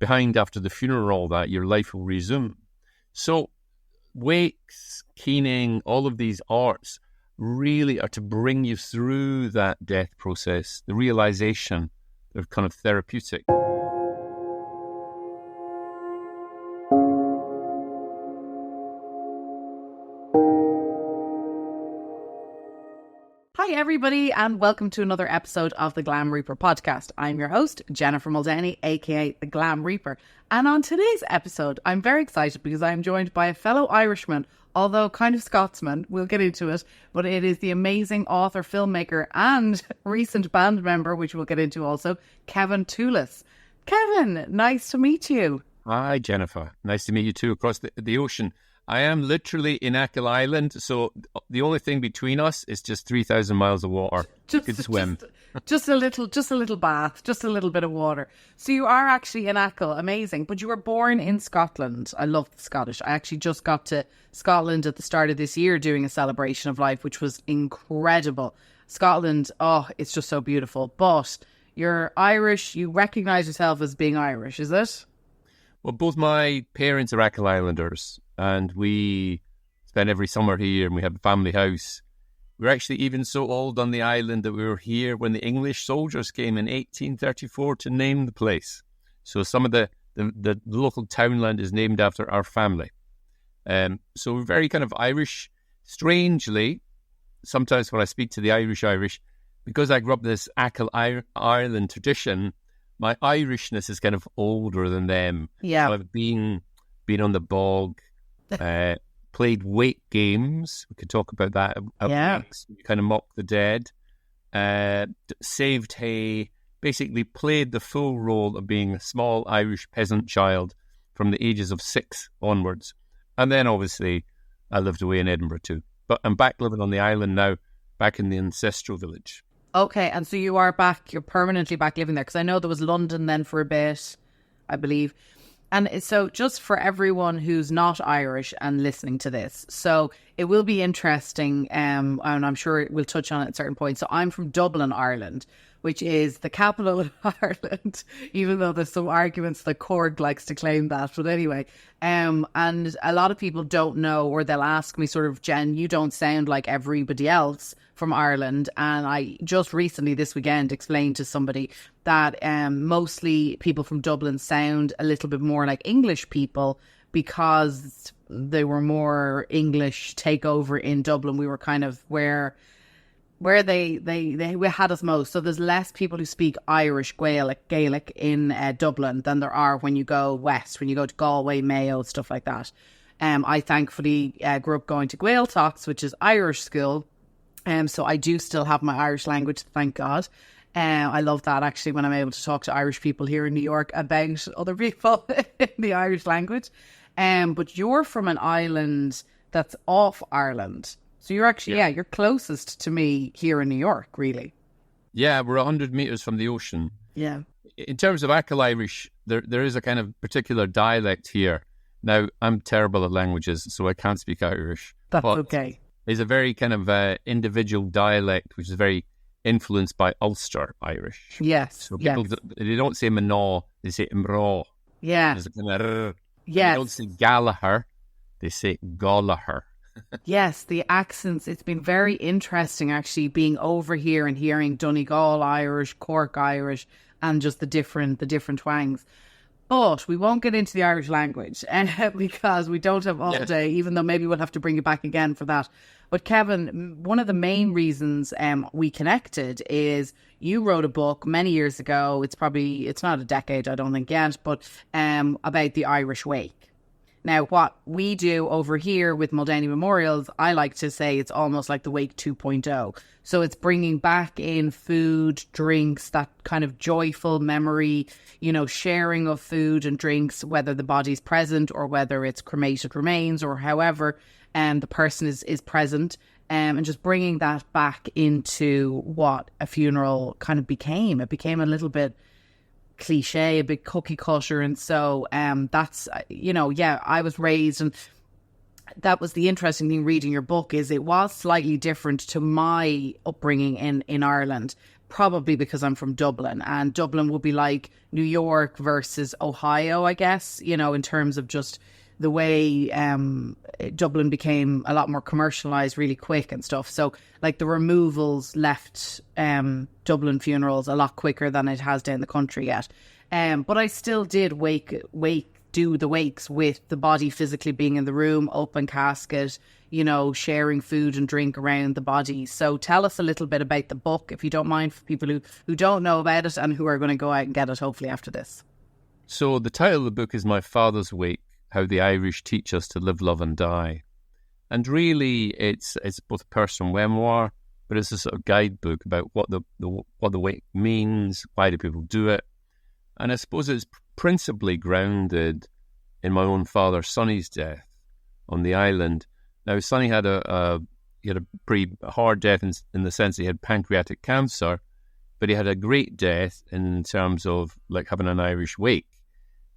behind after the funeral, all that, your life will resume. So wakes, keening, all of these arts really are to bring you through that death process, the realization. They're kind of therapeutic. Hi everybody, and welcome to another episode of the Glam Reaper Podcast. I'm your host, Jennifer Muldowney, aka the Glam Reaper. And on today's episode, I'm very excited because I'm joined by a fellow Irishman, although kind of Scotsman. We'll get into it. But it is the amazing author, filmmaker, and recent band member, which we'll get into also, Kevin Toolis. Kevin, nice to meet you. Hi, Jennifer. Nice to meet you too, across the ocean. I am literally in Achill Island, so the only thing between us is just 3,000 miles of water. You could swim. Just a little bath, just a little bit of water. So you are actually in Achill, amazing. But you were born in Scotland. I love the Scottish. I actually just got to Scotland at the start of this year doing a celebration of life, which was incredible. Scotland, oh, it's just so beautiful. But you're Irish. You recognise yourself as being Irish, is it? Well, both my parents are Achill Islanders, and we spend every summer here, and we have a family house. We're actually even so old on the island that we were here when the English soldiers came in 1834 to name the place. So some of the local townland is named after our family. So we're very kind of Irish. Strangely, sometimes when I speak to the Irish, because I grew up in this Achill Island tradition, my Irishness is kind of older than them. Yeah. So I've been on the bog, played wake games. We could talk about that. Wakes. We kind of mock the dead. Saved hay. Basically played the full role of being a small Irish peasant child from the ages of 6 onwards. And then obviously I lived away in Edinburgh too. But I'm back living on the island now, back in the ancestral village. Okay, and so you're permanently back living there, because I know there was London then for a bit, I believe. And so just for everyone who's not Irish and listening to this, so it will be interesting, and I'm sure we'll touch on it at certain points. So I'm from Dublin, Ireland, which is the capital of Ireland, even though there's some arguments that Cork likes to claim that. But anyway, and a lot of people don't know, or they'll ask me sort of, Jen, you don't sound like everybody else from Ireland. And I just recently this weekend explained to somebody that mostly people from Dublin sound a little bit more like English people because they were more English takeover in Dublin. We were kind of where they had us most. So there's less people who speak Irish Gaelic in Dublin than there are when you go west, when you go to Galway, Mayo, stuff like that. I thankfully grew up going to Gael Talks, which is Irish school. So I do still have my Irish language, thank God. I love that actually when I'm able to talk to Irish people here in New York about other people in the Irish language. But you're from an island that's off Ireland. So you're actually, you're closest to me here in New York, really. Yeah, we're 100 metres from the ocean. Yeah. In terms of Achill Irish, there is a kind of particular dialect here. Now, I'm terrible at languages, so I can't speak Irish. That's okay. There's a very kind of individual dialect, which is very influenced by Ulster Irish. Yes. So people, they don't say Manaw, they say Imraw. Yeah. There's a kind of yes. They don't say Gallagher, they say Gallagher. Yes, the accents. It's been very interesting actually being over here and hearing Donegal Irish, Cork Irish, and just the different twangs. But we won't get into the Irish language because we don't have all day, even though maybe we'll have to bring you back again for that. But Kevin, one of the main reasons we connected is you wrote a book many years ago. It's not a decade, I don't think yet, but about the Irish wake. Now, what we do over here with Muldowney Memorials, I like to say it's almost like the Wake 2.0. So it's bringing back in food, drinks, that kind of joyful memory, sharing of food and drinks, whether the body's present or whether it's cremated remains or however the person is present, and just bringing that back into what a funeral kind of became. It became a little bit cliche, a big cookie cutter, and so that's I was raised, and that was the interesting thing reading your book, is it was slightly different to my upbringing in Ireland. probably because I'm from Dublin, and Dublin would be like New York versus Ohio, I guess, you know, in terms of just the way Dublin became a lot more commercialized really quick and stuff. So like the removals left Dublin funerals a lot quicker than it has down the country yet. But I still did do the wakes with the body physically being in the room, open casket, you know, sharing food and drink around the body. So tell us a little bit about the book, if you don't mind, for people who don't know about it and who are going to go out and get it hopefully after this. So the title of the book is My Father's Wake, How the Irish Teach Us to Live, Love and Die. And really it's both a personal memoir, but it's a sort of guidebook about what the wake means, why do people do it. And I suppose it's principally grounded in my own father Sonny's death on the island. Now Sonny had a pretty hard death in the sense he had pancreatic cancer, but he had a great death in terms of like having an Irish wake.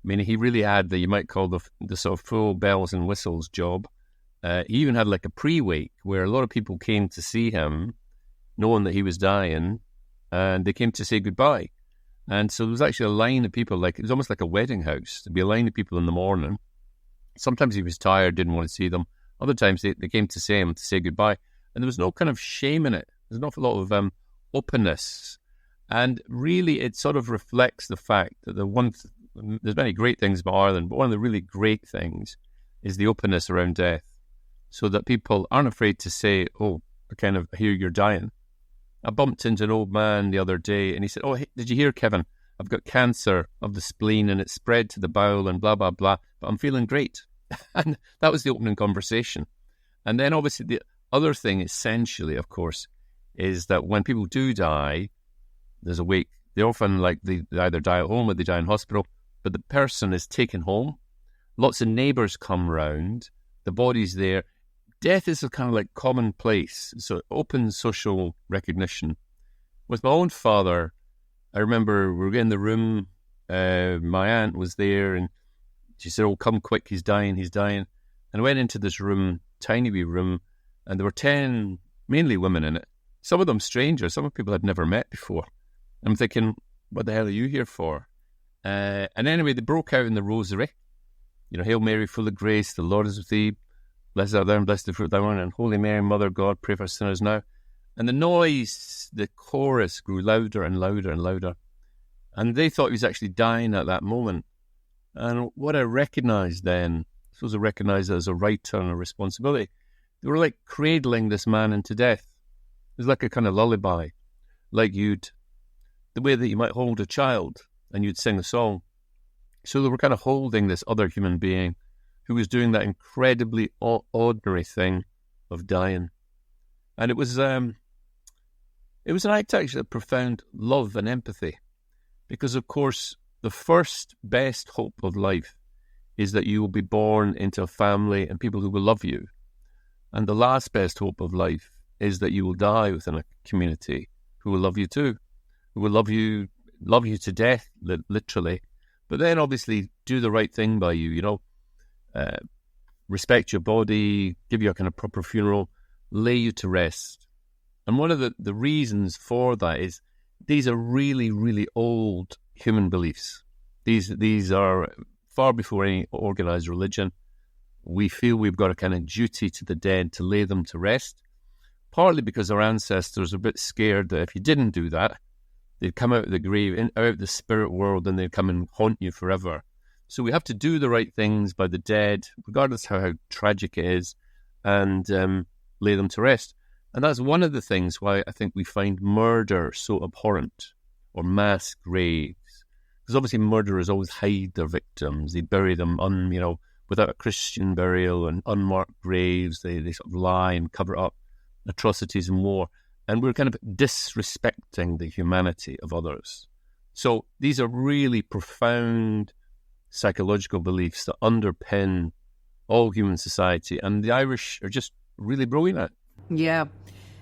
I mean, he really had you might call the sort of full bells and whistles job. He even had like a pre-wake where a lot of people came to see him knowing that he was dying, and they came to say goodbye. And so there was actually a line of people, like it was almost like a wedding house. There'd be a line of people in the morning. Sometimes he was tired, didn't want to see them. Other times they came to see him to say goodbye. And there was no kind of shame in it. There's an awful lot of openness. And really it sort of reflects the fact that there's many great things about Ireland, but one of the really great things is the openness around death, so that people aren't afraid to say, oh, I hear you're dying. I bumped into an old man the other day and he said, oh, hey, did you hear, Kevin? I've got cancer of the spleen and it's spread to the bowel and blah, blah, blah, but I'm feeling great. And that was the opening conversation. And then obviously the other thing essentially, of course, is that when people do die, there's a wake. They often they either die at home or they die in hospital, but the person is taken home. Lots of neighbours come round. The body's there. Death is a kind of like commonplace, so open social recognition. With my own father, I remember we were in the room, my aunt was there and she said, oh, come quick, he's dying. And I went into this room, tiny wee room, and there were 10, mainly women in it. Some of them strangers, some of people I'd never met before. I'm thinking, what the hell are you here for? And anyway, they broke out in the rosary. You know, Hail Mary, full of grace, the Lord is with thee. Blessed art thou and blessed the fruit of thy womb, and Holy Mary, Mother of God, pray for us sinners now. And the noise, the chorus grew louder and louder and louder. And they thought he was actually dying at that moment. And what I recognised then, I suppose I recognised it as a right turn of responsibility. They were like cradling this man into death. It was like a kind of lullaby, like the way that you might hold a child and you'd sing a song. So they were kind of holding this other human being who was doing that incredibly ordinary thing of dying. And it was an act actually of profound love and empathy, because of course the first best hope of life is that you will be born into a family and people who will love you. And the last best hope of life is that you will die within a community who will love you too, who will love you to death, literally. But then obviously do the right thing by you, you know, respect your body, give you a kind of proper funeral, lay you to rest. And one of the reasons for that is these are really, really old human beliefs. These are far before any organised religion. We feel we've got a kind of duty to the dead to lay them to rest, partly because our ancestors are a bit scared that if you didn't do that, they'd come out of the grave, out of the spirit world, and they'd come and haunt you forever. So we have to do the right things by the dead, regardless of how tragic it is, and lay them to rest. And that's one of the things why I think we find murder so abhorrent, or mass graves. Because obviously murderers always hide their victims. They bury them without a Christian burial and unmarked graves. They sort of lie and cover up atrocities and war. And we're kind of disrespecting the humanity of others. So these are really profound psychological beliefs that underpin all human society, and the Irish are just really brilliant at it.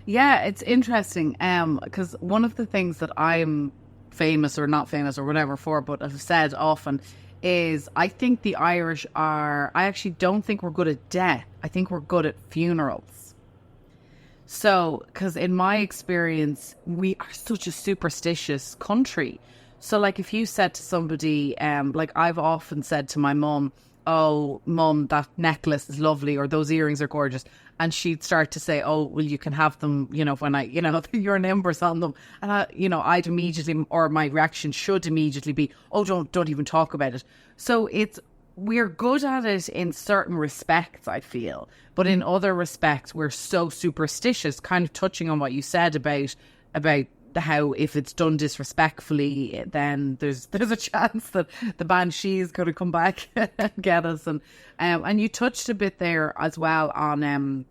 Yeah, it's interesting because one of the things that I'm famous or not famous or whatever for, but I've said often, is I think the Irish I actually don't think we're good at death. I think we're good at funerals. So, because in my experience, we are such a superstitious country. So, like, if you said to somebody, like I've often said to my mum, "Oh, mum, that necklace is lovely," or "Those earrings are gorgeous," and she'd start to say, "Oh, well, you can have them, when your number's on them," and I'd immediately, or my reaction should immediately be, "Oh, don't even talk about it." So we're good at it in certain respects, I feel, but in other respects, we're so superstitious. Kind of touching on what you said about how if it's done disrespectfully, then there's a chance that the banshee is going to come back and get us. And you touched a bit there as well on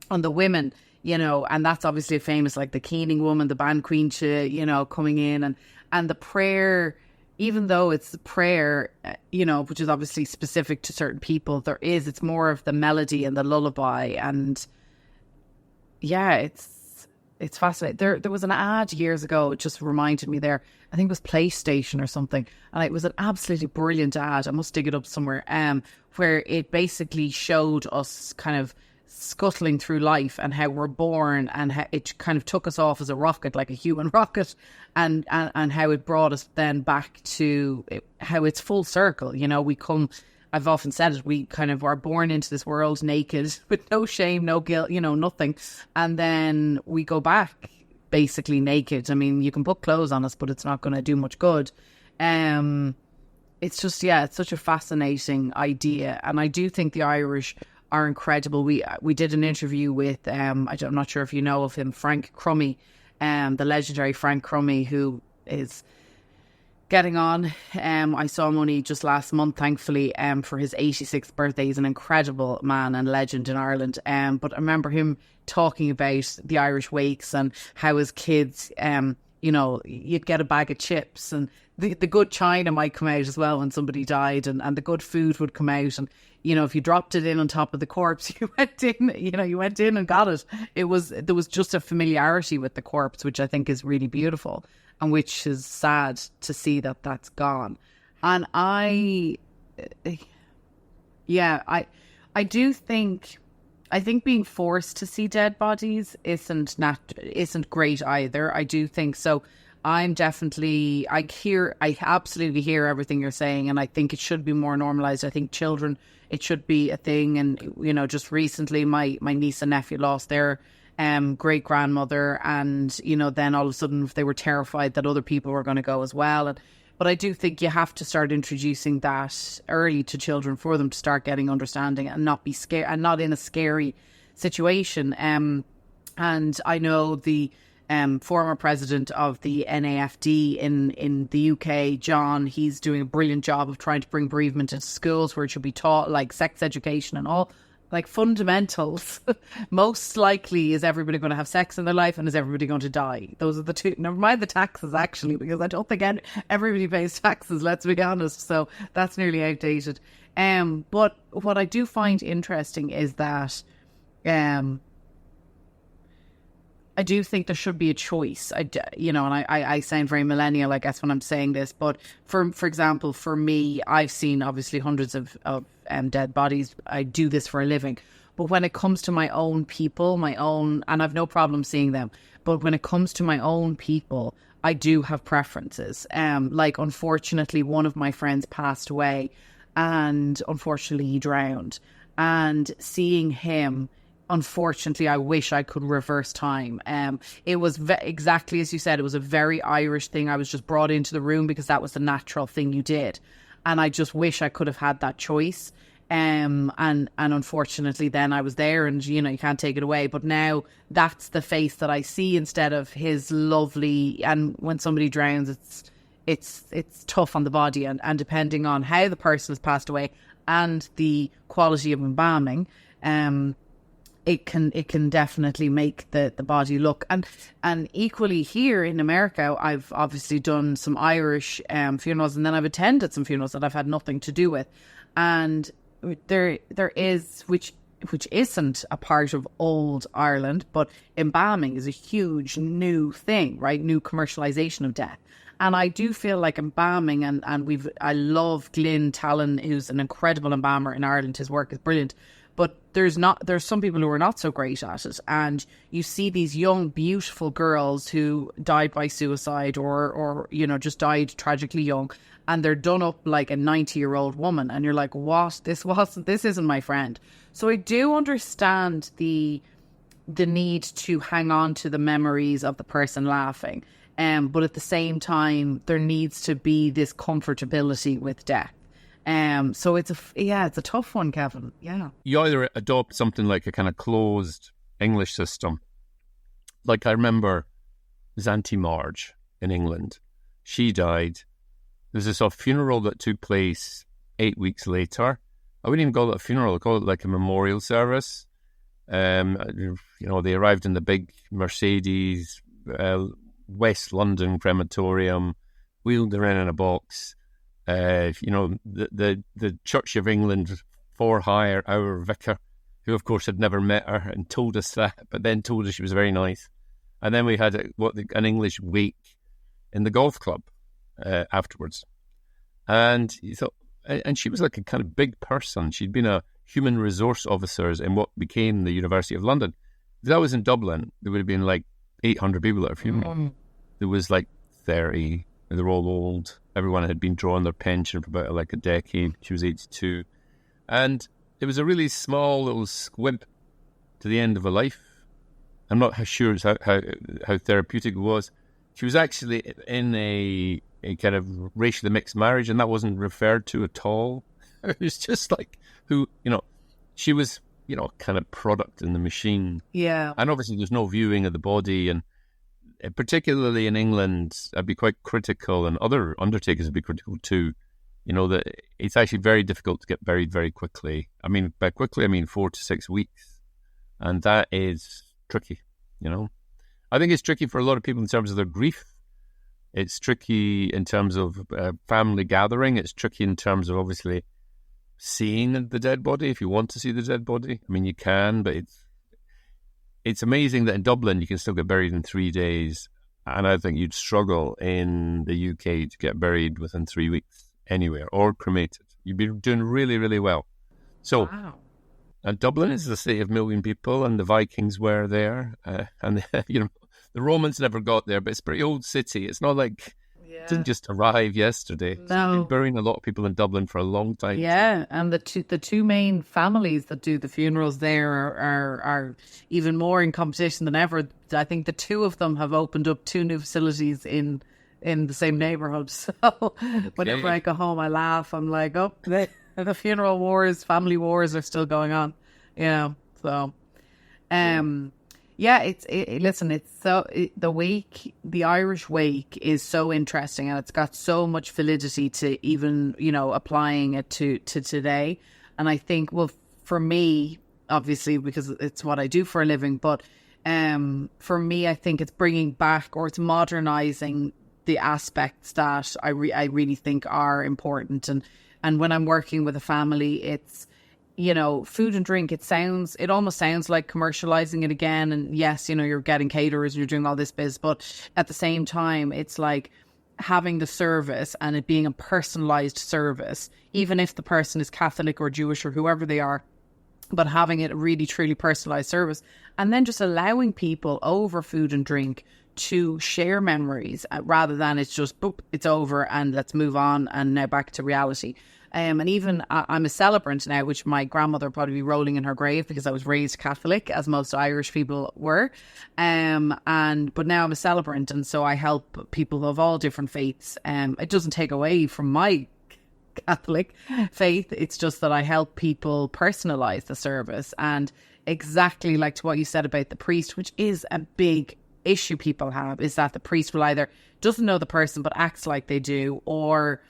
the women, and that's obviously a famous, like the Keening woman, the Ban Queencha, coming in and the prayer. Even though it's the prayer, which is obviously specific to certain people, it's more of the melody and the lullaby. And yeah, it's fascinating. There was an ad years ago, it just reminded me there, I think it was PlayStation or something. And it was an absolutely brilliant ad. I must dig it up somewhere, where it basically showed us kind of scuttling through life and how we're born, and how it kind of took us off as a rocket, like a human rocket, and how it brought us then back to how it's full circle. I've often said it, we kind of are born into this world naked with no shame, no guilt, nothing. And then we go back basically naked. I mean, you can put clothes on us, but it's not going to do much good. It's just, it's such a fascinating idea. And I do think the Irish are incredible. We did an interview with, I'm not sure if you know of him, Frank Crummy, the legendary Frank Crummy, who is getting on. I saw him only just last month, thankfully, for his 86th birthday. He's an incredible man and legend in Ireland. But I remember him talking about the Irish wakes and how his kids, you'd get a bag of chips, and the good china might come out as well when somebody died, and the good food would come out. And, if you dropped it in on top of the corpse, you went in and got it. There was just a familiarity with the corpse, which I think is really beautiful, and which is sad to see that that's gone. And I do think being forced to see dead bodies isn't great either. I do think so. I absolutely hear everything you're saying, and I think it should be more normalized. I think children, it should be a thing. And, just recently my niece and nephew lost their great grandmother, and, then all of a sudden they were terrified that other people were going to go as well. But I do think you have to start introducing that early to children for them to start getting understanding and not be scared, and not in a scary situation. And I know the former president of the NAFD in the UK, John, he's doing a brilliant job of trying to bring bereavement into schools, where it should be taught, like sex education and all, like fundamentals. Most likely, is everybody going to have sex in their life, and is everybody going to die? Those are the two. Never mind the taxes, actually, because I don't think everybody pays taxes, let's be honest. So that's nearly outdated. But what I do find interesting is that I do think there should be a choice. And I sound very millennial, I guess, when I'm saying this. But for example, for me, I've seen obviously hundreds of dead bodies. I do this for a living. But when it comes to my own people, and I've no problem seeing them. But when it comes to my own people, I do have preferences. Like, unfortunately, one of my friends passed away, and unfortunately he drowned. And seeing him, unfortunately, I wish I could reverse time. It was exactly as you said. It was a very Irish thing. I was just brought into the room because that was the natural thing you did, and I just wish I could have had that choice. And unfortunately, then I was there, and you can't take it away. But now that's the face that I see instead of his lovely. And when somebody drowns, it's tough on the body, and depending on how the person has passed away and the quality of embalming, it can definitely make the body look. And equally here in America, I've obviously done some Irish funerals, and then I've attended some funerals that I've had nothing to do with. And there is, which isn't a part of old Ireland, but embalming is a huge new thing, right? New commercialization of death. And I do feel like embalming, and I love Glyn Talon, who's an incredible embalmer in Ireland. His work is brilliant. But there's some people who are not so great at it. And you see these young, beautiful girls who died by suicide or just died tragically young. And they're done up like a 90-year-old woman. And you're like, what? This isn't my friend. So I do understand the need to hang on to the memories of the person laughing. But at the same time, there needs to be this comfortability with death. So it's a tough one, Kevin. Yeah. You either adopt something like a kind of closed English system. Like I remember there's Auntie Marge in England. She died. There's this funeral that took place 8 weeks later. I wouldn't even call it a funeral. I call it like a memorial service. They arrived in the big Mercedes, West London crematorium, wheeled her in a box. The Church of England for hire, our vicar, who of course had never met her and told us that, but then told us she was very nice. And then we had an English wake in the golf club afterwards. And she was like a kind of big person. She'd been a human resource officer in what became the University of London. If that was in Dublin, there would have been like 800 people at her funeral. There was like 30. They were all old. Everyone had been drawing their pension for about like a decade. She was 82. And it was a really small little squib to the end of her life. I'm not sure how therapeutic it was. She was actually in a kind of racially mixed marriage, and that wasn't referred to at all. It was just like she was, kind of product in the machine. Yeah. And obviously there's no viewing of the body, and particularly in England, I'd be quite critical, and other undertakers would be critical too, that it's actually very difficult to get buried very quickly. I mean, by quickly, I mean 4 to 6 weeks. And that is tricky, I think it's tricky for a lot of people in terms of their grief. It's tricky in terms of family gathering. It's tricky in terms of obviously seeing the dead body, if you want to see the dead body. I mean, you can, but it's amazing that in Dublin you can still get buried in 3 days. And I think you'd struggle in the UK to get buried within 3 weeks anywhere, or cremated. You'd be doing really, really well. So, wow. And Dublin is the city of a million people, and the Vikings were there. And, the Romans never got there, but it's a pretty old city. It's not like it didn't just arrive yesterday. No. So we've been burying a lot of people in Dublin for a long time. Yeah, and the two main families that do the funerals there are even more in competition than ever. I think the two of them have opened up 2 new facilities in the same neighbourhood. So whenever I go home, I laugh. I'm like, the funeral wars, family wars are still going on. So the Irish wake is so interesting, and it's got so much validity to even, applying it to today. And I think, well, for me, obviously, because it's what I do for a living, but for me, I think it's bringing back, or it's modernizing the aspects that I really think are important. And when I'm working with a family, it's, food and drink, it almost sounds like commercializing it again. And yes, you're getting caterers and you're doing all this biz, but at the same time, it's like having the service and it being a personalized service, even if the person is Catholic or Jewish or whoever they are, but having it a really, truly personalized service. And then just allowing people over food and drink to share memories rather than it's just, boop, it's over and let's move on and now back to reality. And even I'm a celebrant now, which my grandmother would probably be rolling in her grave because I was raised Catholic, as most Irish people were. But now I'm a celebrant, and so I help people of all different faiths. It doesn't take away from my Catholic faith. It's just that I help people personalize the service. And exactly like to what you said about the priest, which is a big issue people have, is that the priest will either doesn't know the person but acts like they do, or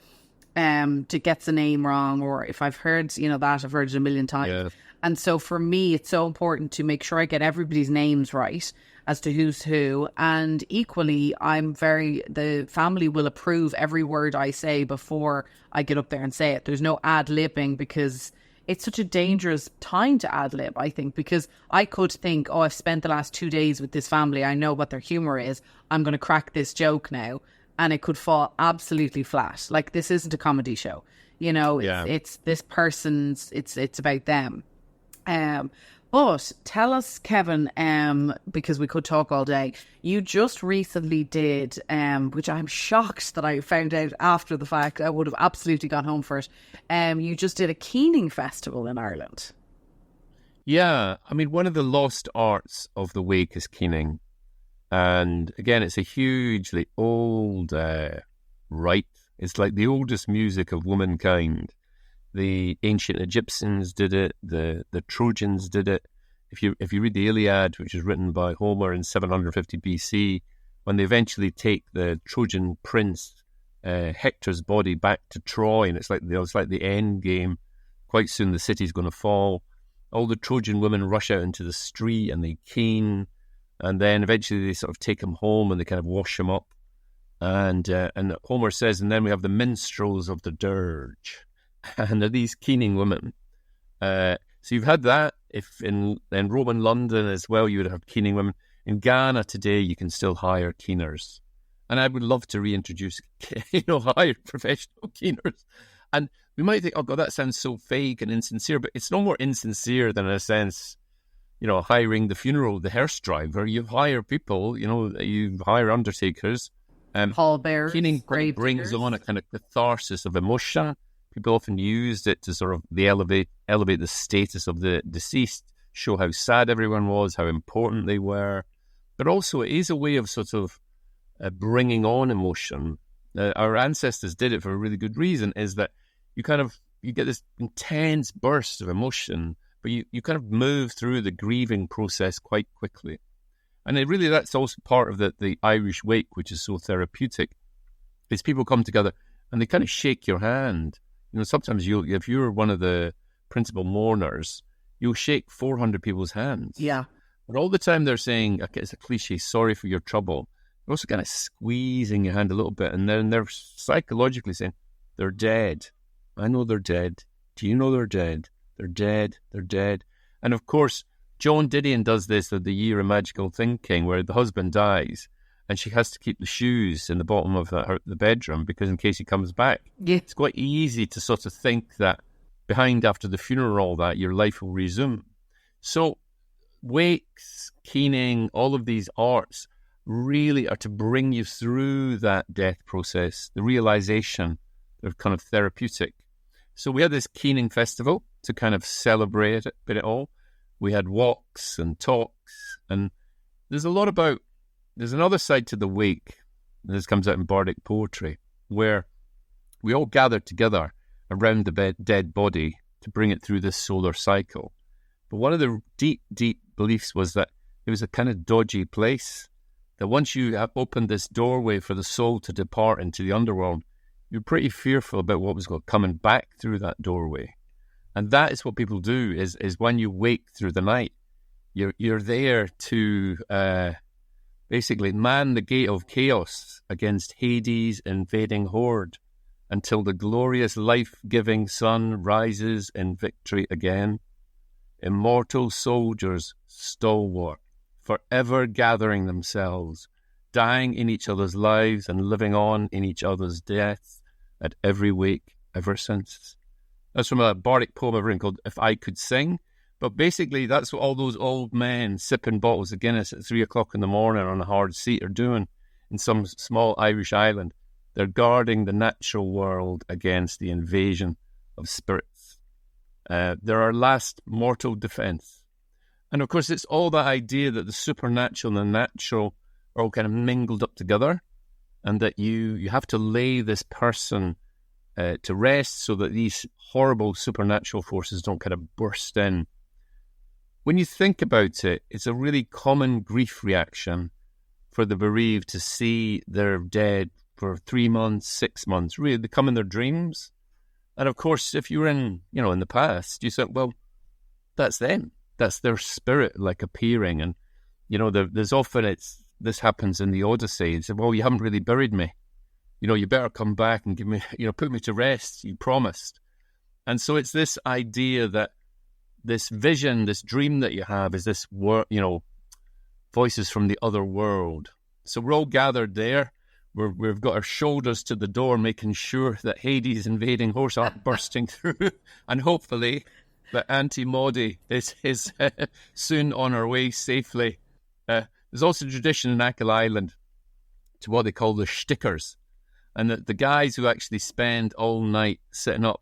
to gets the name wrong, or if I've heard, that I've heard it a million times. Yeah. And so for me, it's so important to make sure I get everybody's names right as to who's who. And equally, the family will approve every word I say before I get up there and say it. There's no ad-libbing, because it's such a dangerous time to ad-lib, I think, because I could think, I've spent the last 2 days with this family. I know what their humour is. I'm going to crack this joke now. And it could fall absolutely flat. Like, this isn't a comedy show. It's this person's, it's about them. But tell us, Kevin, because we could talk all day, you just recently did, which I'm shocked that I found out after the fact. I would have absolutely gone home for it. You just did a keening festival in Ireland. Yeah, I mean, one of the lost arts of the wake is keening. And again, it's a hugely old rite. It's like the oldest music of womankind. The ancient Egyptians did it. The Trojans did it. If you read the Iliad, which is written by Homer in 750 BC, when they eventually take the Trojan prince Hector's body back to Troy, and it's like the end game. Quite soon the city's going to fall. All the Trojan women rush out into the street and they keen, and then eventually they sort of take him home and they kind of wash him up. And Homer says, and then we have the minstrels of the dirge. And they're these keening women. So you've had that. If in Roman London as well, you would have keening women. In Ghana today, you can still hire keeners. And I would love to reintroduce, hire professional keeners. And we might think, oh God, that sounds so fake and insincere, but it's no more insincere than, in a sense, hiring the hearse driver. You hire people, you hire undertakers. Pallbearers. Keening brings on a kind of catharsis of emotion. People often used it to sort of elevate the status of the deceased, show how sad everyone was, how important they were. But also it is a way of sort of bringing on emotion. Our ancestors did it for a really good reason, is that you get this intense burst of emotion, but you kind of move through the grieving process quite quickly. And that's also part of the Irish wake, which is so therapeutic, is people come together and they kind of shake your hand. Sometimes if you're one of the principal mourners, you'll shake 400 people's hands. Yeah. But all the time they're saying, okay, it's a cliche, sorry for your trouble. They're also kind of squeezing your hand a little bit, and then they're psychologically saying, they're dead. I know they're dead. Do you know they're dead? They're dead. They're dead. And of course, Joan Didion does this at the Year of Magical Thinking, where the husband dies, and she has to keep the shoes in the bottom of the bedroom because in case he comes back. Yeah. It's quite easy to sort of think that behind after the funeral that your life will resume. So wakes, keening, all of these arts really are to bring you through that death process, the realization. They're kind of therapeutic. So we had this keening festival to kind of celebrate it all. We had walks and talks, and there's another side to the wake. This comes out in bardic poetry, where we all gathered together around the dead body to bring it through this solar cycle. But one of the deep, deep beliefs was that it was a kind of dodgy place, that once you have opened this doorway for the soul to depart into the underworld, you're pretty fearful about what was coming back through that doorway. And that is what people do, is when you wake through the night, you're there to basically man the gate of chaos against Hades' invading horde until the glorious life-giving sun rises in victory again. Immortal soldiers, stalwart, forever gathering themselves, dying in each other's lives and living on in each other's deaths at every wake ever since. That's from a bardic poem I've written called If I Could Sing. But basically, that's what all those old men sipping bottles of Guinness at 3 o'clock in the morning on a hard seat are doing in some small Irish island. They're guarding the natural world against the invasion of spirits. They're our last mortal defense. And of course, it's all that idea that the supernatural and the natural are all kind of mingled up together, and that you have to lay this person to rest so that these horrible supernatural forces don't kind of burst in. When you think about it, it's a really common grief reaction for the bereaved to see they're dead for 3 months, 6 months. Really, they come in their dreams. And of course, if you were in the past, you said, well, that's them. That's their spirit appearing. And, there's often this happens in the Odyssey. They say, well, you haven't really buried me. You better come back and give me, put me to rest. You promised. And so it's this idea that this vision, this dream that you have is this, voices from the other world. So we're all gathered there. We've got our shoulders to the door, making sure that Hades' invading horse aren't bursting through. And hopefully that Auntie Maudie is soon on her way safely. There's also a tradition in Achill Island to what they call the stickers. And the guys who actually spend all night sitting up,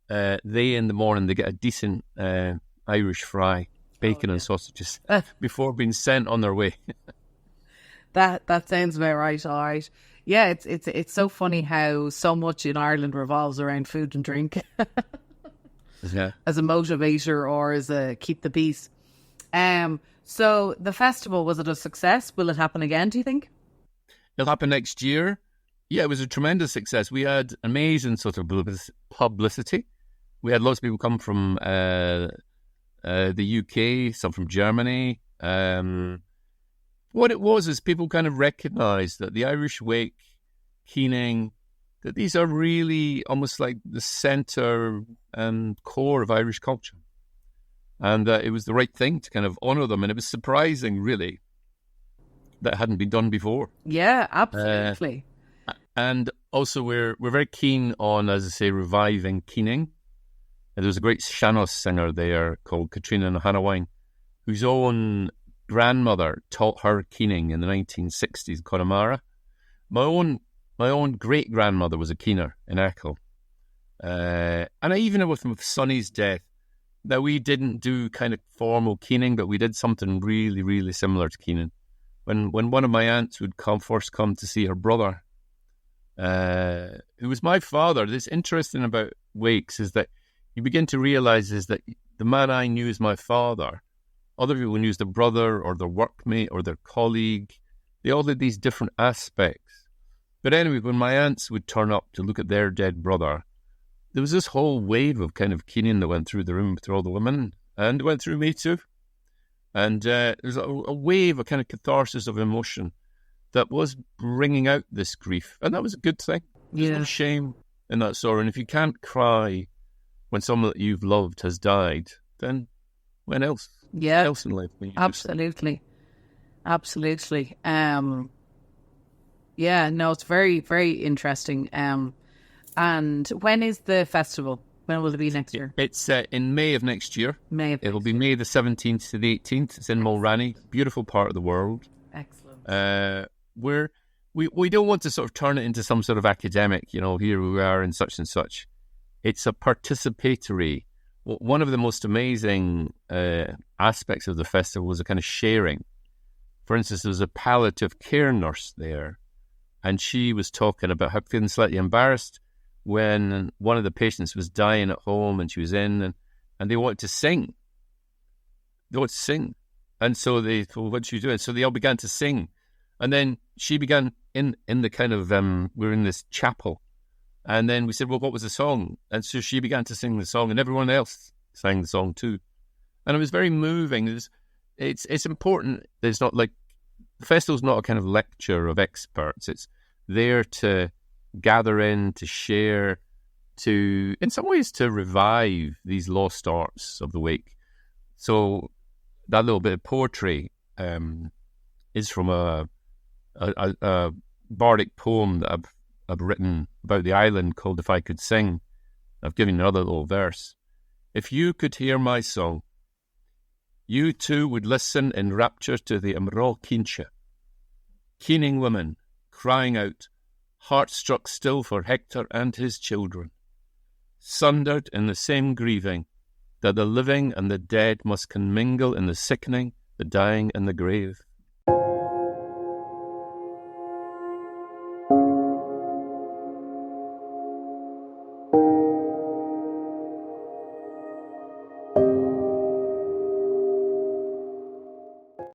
they in the morning, they get a decent Irish fry, bacon and sausages, before being sent on their way. That sounds about right, all right. Yeah, it's so funny how so much in Ireland revolves around food and drink. Yeah. As a motivator or as a keep the peace. So the festival, was it a success? Will it happen again, do you think? It'll happen next year. Yeah, it was a tremendous success. We had amazing sort of publicity. We had lots of people come from the UK, some from Germany. What it was is people kind of recognised that the Irish wake, keening, that these are really almost like the centre and core of Irish culture. And it was the right thing to kind of honour them. And it was surprising, really, that it hadn't been done before. Yeah, absolutely. And also we're very keen on, as I say, reviving keening. And there was a great Seanos singer there called Katrina Hanawine, whose own grandmother taught her keening in the 1960s in Connemara. My own great-grandmother was a keener in Achill. And even with Sonny's death, that we didn't do kind of formal keening, but we did something really, really similar to keening. When one of my aunts would first come to see her brother, who was my father, this interesting about wakes is that you begin to realise is that the man I knew as my father, other people knew as their brother or their workmate or their colleague. They all had these different aspects. But anyway, when my aunts would turn up to look at their dead brother, there was this whole wave of kind of keening that went through the room through all the women, and it went through me too. And there's a wave, a kind of catharsis of emotion that was bringing out this grief. And that was a good thing. There's no shame in that sorrow. And if you can't cry when someone that you've loved has died, then when else? Yeah, else in life? Absolutely. Absolutely. Yeah, no, it's very, very interesting. And when is the festival? When will it be next year? It's in May of next year. It'll be May the 17th to the 18th. It's in Mulranny, beautiful part of the world. Excellent. We don't want to sort of turn it into some sort of academic, here we are and such. It's a participatory. One of the most amazing aspects of the festival was a kind of sharing. For instance, there was a palliative care nurse there, and she was talking about how feeling slightly embarrassed when one of the patients was dying at home and she was in, and they wanted to sing. And so they thought, what's she doing? So they all began to sing. And then she began in the kind of, we're in this chapel. And then we said, well, what was the song? And so she began to sing the song, and everyone else sang the song too. And it was very moving. It's important. It's not like, the festival's not a kind of lecture of experts. It's there to gather in, to share, to, in some ways, to revive these lost arts of the wake. So that little bit of poetry is from a bardic poem that I've written about the island called If I Could Sing. I've given another little verse. If you could hear my song, you too would listen in rapture to the Imrá Cínse, keening women crying out, heart-struck still for Hector and his children, sundered in the same grieving, that the living and the dead must commingle in the sickening, the dying and the grave.